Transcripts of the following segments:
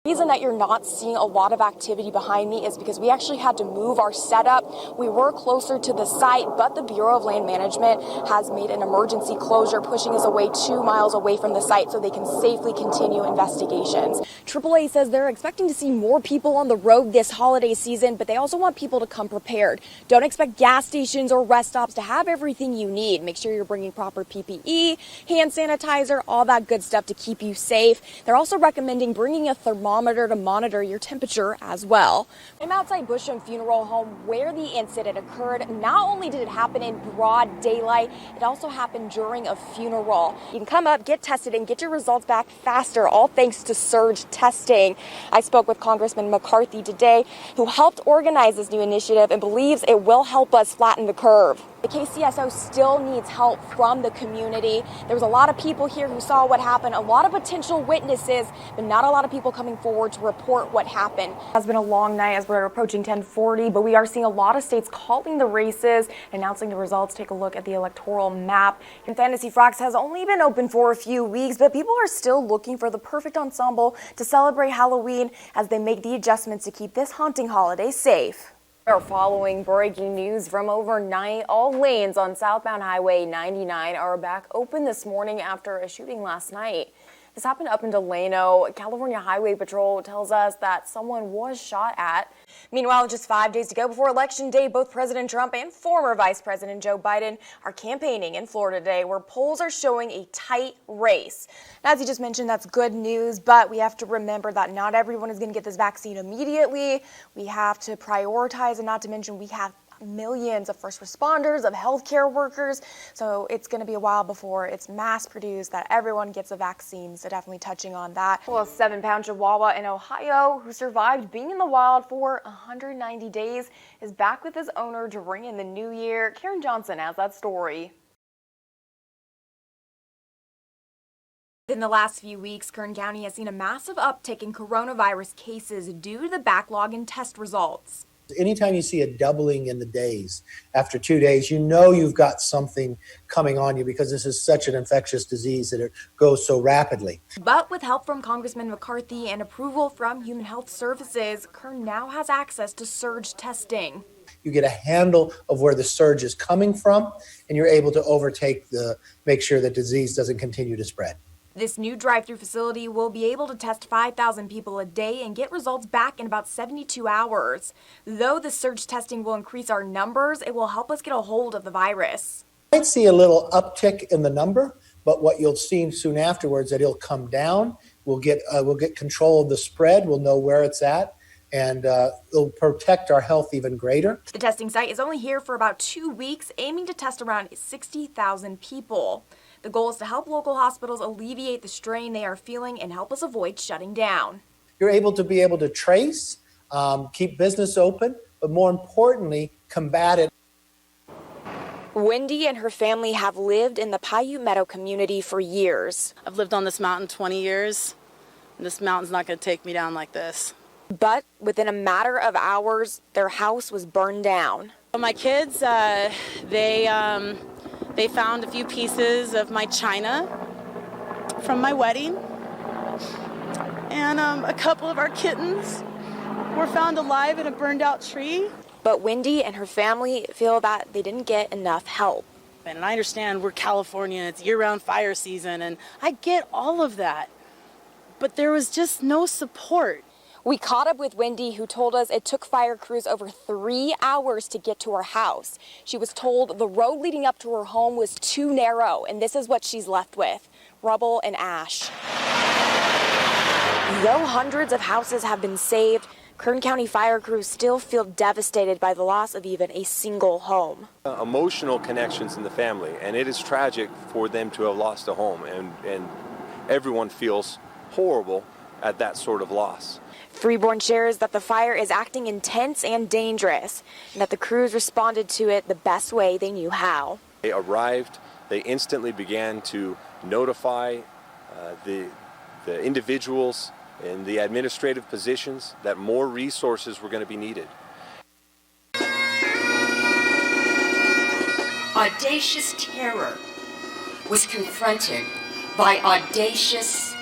The reason that you're not seeing a lot of activity behind me is because we actually had to move our setup. We were closer to the site, but the Bureau of Land Management has made an emergency closure, pushing us away 2 miles away from the site so they can safely continue investigations. AAA says they're expecting to see more people on the road this holiday season, but they also want people to come prepared. Don't expect gas stations or rest stops to have everything you need. Make sure you're bringing proper PPE, hand sanitizer, all that good stuff to keep you safe. They're also recommending bringing a thermometer to monitor your temperature as well. I'm outside Busham Funeral Home where the incident occurred. Not only did it happen in broad daylight, it also happened during a funeral. You can come up, get tested, and get your results back faster, all thanks to surge testing. I spoke with Congressman McCarthy today, who helped organize this new initiative and believes it will help us flatten the curve. The KCSO still needs help from the community. There was a lot of people here who saw what happened, a lot of potential witnesses, but not a lot of people coming forward to report what happened. It has been a long night as we're approaching 10:40, but we are seeing a lot of states calling the races, announcing the results. Take a look at the electoral map. And Fantasy Frolics has only been open for a few weeks, but people are still looking for the perfect ensemble to celebrate Halloween as they make the adjustments to keep this haunting holiday safe. We're following breaking news from overnight. All lanes on southbound Highway 99 are back open this morning after a shooting last night. This happened up in Delano. California Highway Patrol tells us that someone was shot at. Meanwhile, just 5 days to go before Election Day, both President Trump and former Vice President Joe Biden are campaigning in Florida today, where polls are showing a tight race. Now, as you just mentioned, that's good news, but we have to remember that not everyone is going to get this vaccine immediately. We have to prioritize, and not to mention we have millions of first responders, of healthcare workers. So it's going to be a while before it's mass produced that everyone gets a vaccine. So definitely touching on that. Well, a 7-pound Chihuahua in Ohio who survived being in the wild for 190 days is back with his owner to ring in the new year. Karen Johnson has that story. In the last few weeks, Kern County has seen a massive uptick in coronavirus cases due to the backlog in test results. Anytime you see a doubling in the days after 2 days, you know you've got something coming on you because this is such an infectious disease that it goes so rapidly. But with help from Congressman McCarthy and approval from Human Health Services, Kern now has access to surge testing. You get a handle of where the surge is coming from, and you're able to make sure that disease doesn't continue to spread. This new drive-through facility will be able to test 5,000 people a day and get results back in about 72 hours. Though the surge testing will increase our numbers, it will help us get a hold of the virus. You might see a little uptick in the number, but what you'll see soon afterwards that it'll come down. We'll get control of the spread. We'll know where it's at, and it'll protect our health even greater. The testing site is only here for about 2 weeks, aiming to test around 60,000 people. The goal is to help local hospitals alleviate the strain they are feeling and help us avoid shutting down. You're able to trace, keep business open, but more importantly, combat it. Wendy and her family have lived in the Paiute Meadow community for years. I've lived on this mountain 20 years, and this mountain's not going to take me down like this. But within a matter of hours, their house was burned down. My kids, they found a few pieces of my china from my wedding, and a couple of our kittens were found alive in a burned out tree. But Wendy and her family feel that they didn't get enough help. And I understand we're California and it's year-round fire season, and I get all of that, but there was just no support. We caught up with Wendy, who told us it took fire crews over 3 hours to get to her house. She was told the road leading up to her home was too narrow, and this is what she's left with: rubble and ash. Though hundreds of houses have been saved, Kern County fire crews still feel devastated by the loss of even a single home. Emotional connections in the family, and it is tragic for them to have lost a home, and everyone feels horrible at that sort of loss. Freeborn shares that the fire is acting intense and dangerous, and that the crews responded to it the best way they knew how. They arrived, they instantly began to notify the individuals in the administrative positions that more resources were going to be needed. Audacious terror was confronted by audacious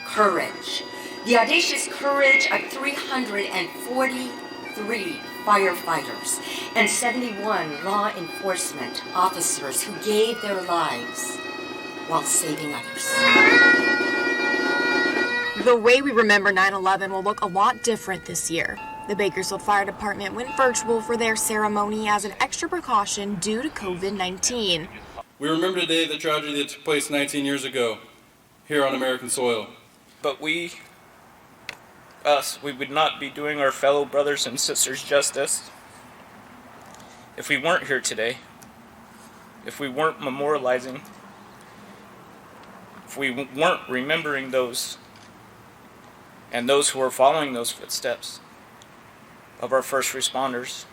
courage. The audacious courage of 343 firefighters and 71 law enforcement officers who gave their lives while saving others. The way we remember 9/11 will look a lot different this year. The Bakersfield Fire Department went virtual for their ceremony as an extra precaution due to COVID-19. We remember today the tragedy that took place 19 years ago here on American soil. But we would not be doing our fellow brothers and sisters justice if we weren't here today, if we weren't memorializing, if we weren't remembering those and those who are following those footsteps of our first responders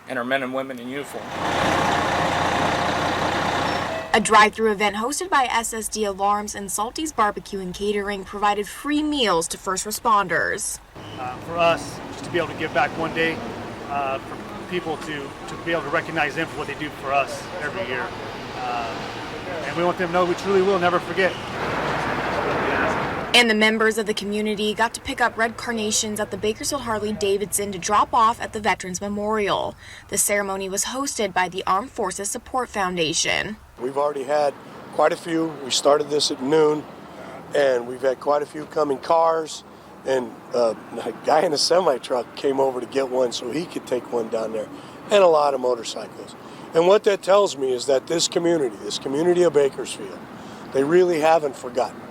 and our men and women in uniform. A drive-through event hosted by SSD Alarms and Salty's Barbecue and Catering provided free meals to first responders. For us, just to be able to give back one day, for people to be able to recognize them for what they do for us every year. And we want them to know we truly will never forget. And the members of the community got to pick up red carnations at the Bakersfield Harley-Davidson to drop off at the Veterans Memorial. The ceremony was hosted by the Armed Forces Support Foundation. We've already had quite a few. We started this at noon, and we've had quite a few coming cars. And a guy in a semi-truck came over to get one so he could take one down there, and a lot of motorcycles. And what that tells me is that this community of Bakersfield, they really haven't forgotten.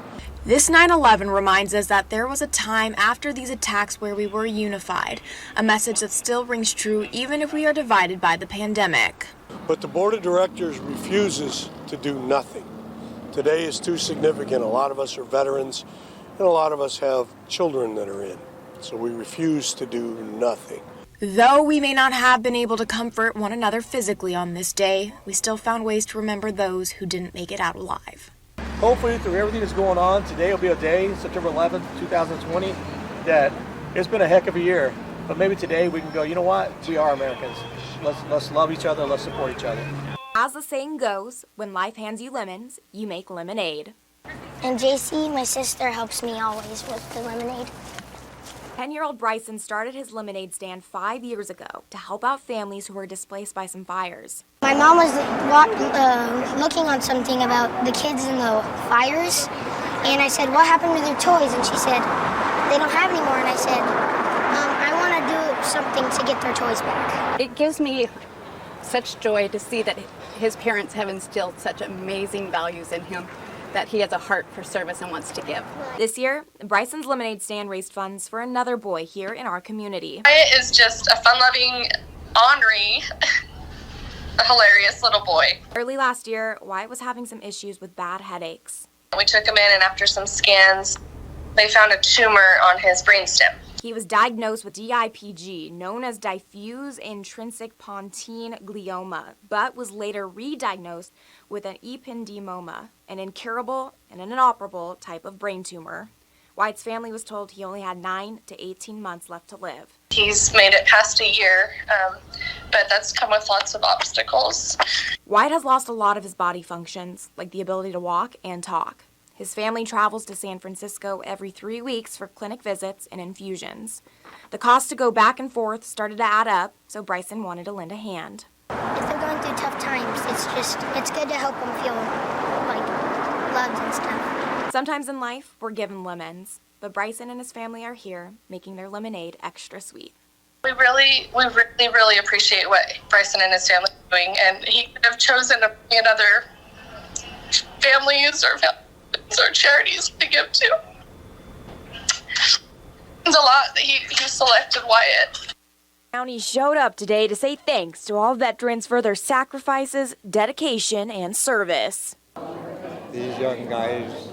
This 9/11 reminds us that there was a time after these attacks where we were unified, a message that still rings true even if we are divided by the pandemic. But the board of directors refuses to do nothing. Today is too significant. A lot of us are veterans, and a lot of us have children that are in. So we refuse to do nothing. Though we may not have been able to comfort one another physically on this day, we still found ways to remember those who didn't make it out alive. Hopefully, through everything that's going on, today will be a day, September 11th, 2020, that it's been a heck of a year. But maybe today we can go, you know what? We are Americans. Let's love each other. Let's support each other. As the saying goes, when life hands you lemons, you make lemonade. And JC, my sister, helps me always with the lemonade. 10-year-old Bryson started his lemonade stand 5 years ago to help out families who were displaced by some fires. My mom was looking on something about the kids in the fires, and I said, what happened to their toys? And she said, they don't have any more. And I said, I want to do something to get their toys back. It gives me such joy to see that his parents have instilled such amazing values in him, that he has a heart for service and wants to give. This year, Bryson's lemonade stand raised funds for another boy here in our community. Wyatt is just a fun-loving, ornery, a hilarious little boy. Early last year, Wyatt was having some issues with bad headaches. We took him in, and after some scans, they found a tumor on his brainstem. He was diagnosed with DIPG, known as diffuse intrinsic pontine glioma, but was later re-diagnosed with an ependymoma, an incurable and an inoperable type of brain tumor. Wyatt's family was told he only had 9 to 18 months left to live. He's made it past a year, but that's come with lots of obstacles. Wyatt has lost a lot of his body functions, like the ability to walk and talk. His family travels to San Francisco every 3 weeks for clinic visits and infusions. The cost to go back and forth started to add up, so Bryson wanted to lend a hand. If they're going through tough times, it's good to help them feel like loved and stuff. Sometimes in life, we're given lemons, but Bryson and his family are here, making their lemonade extra sweet. We really appreciate what Bryson and his family are doing, and he could have chosen another families or charities to give to. It's a lot that he selected Wyatt. County showed up today to say thanks to all veterans for their sacrifices, dedication, and service. These young guys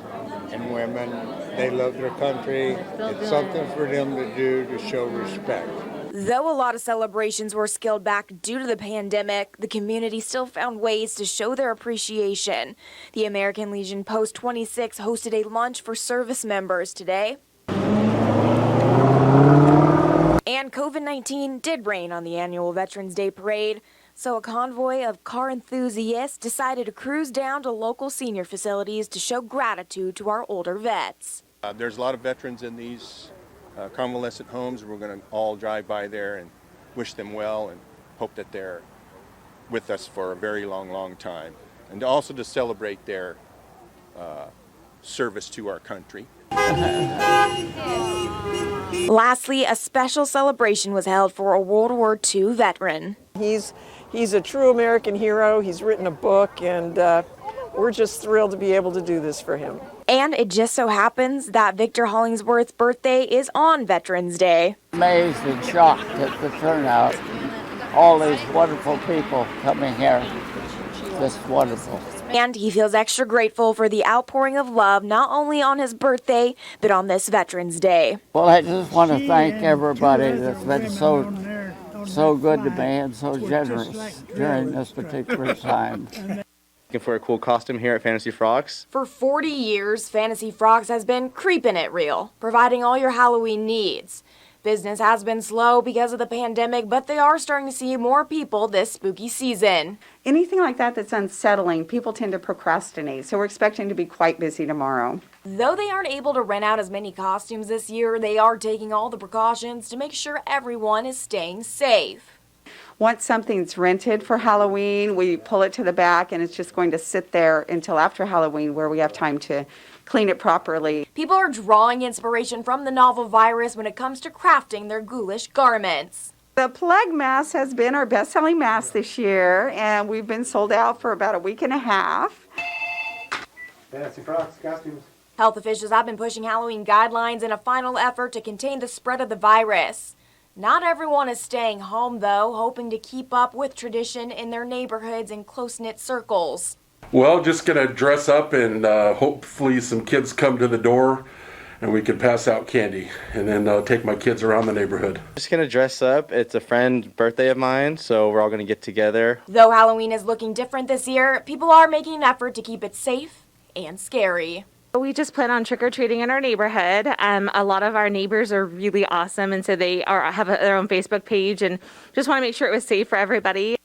and women, they love their country. It's something for them to do to show respect. Though a lot of celebrations were scaled back due to the pandemic, the community still found ways to show their appreciation. The American Legion Post 26 hosted a lunch for service members today. And COVID-19 did rain on the annual Veterans Day parade, so a convoy of car enthusiasts decided to cruise down to local senior facilities to show gratitude to our older vets. There's a lot of veterans in these convalescent homes. We're going to all drive by there and wish them well and hope that they're with us for a very long, long time. And also to celebrate their service to our country. Lastly, a special celebration was held for a World War II veteran. He's a true American hero. He's written a book, and we're just thrilled to be able to do this for him. And it just so happens that Victor Hollingsworth's birthday is on Veterans Day. Amazed and shocked at the turnout. All these wonderful people coming here. Just wonderful. And he feels extra grateful for the outpouring of love, not only on his birthday, but on this Veterans Day. Well, I just want to thank everybody that's been so good to me and so generous during this particular time. Looking for a cool costume here at Fantasy Frocks. For 40 years, Fantasy Frocks has been creeping it real, providing all your Halloween needs. Business has been slow because of the pandemic, but they are starting to see more people this spooky season. Anything like that that's unsettling, people tend to procrastinate, so we're expecting to be quite busy tomorrow. Though they aren't able to rent out as many costumes this year, they are taking all the precautions to make sure everyone is staying safe. Once something's rented for Halloween, we pull it to the back and it's just going to sit there until after Halloween where we have time to clean it properly. People are drawing inspiration from the novel virus when it comes to crafting their ghoulish garments. The plague mask has been our best-selling mask this year, and we've been sold out for about a week and a half. Fantasy Frocks costumes. Health officials have been pushing Halloween guidelines in a final effort to contain the spread of the virus. Not everyone is staying home, though, hoping to keep up with tradition in their neighborhoods and close-knit circles. Well, just going to dress up and hopefully some kids come to the door and we can pass out candy and then take my kids around the neighborhood. Just gonna dress up. It's a friend's birthday of mine, so we're all gonna get together. Though Halloween is looking different this year, people are making an effort to keep it safe and scary. We just plan on trick-or-treating in our neighborhood. A lot of our neighbors are really awesome, and so they have their own Facebook page and just want to make sure it was safe for everybody.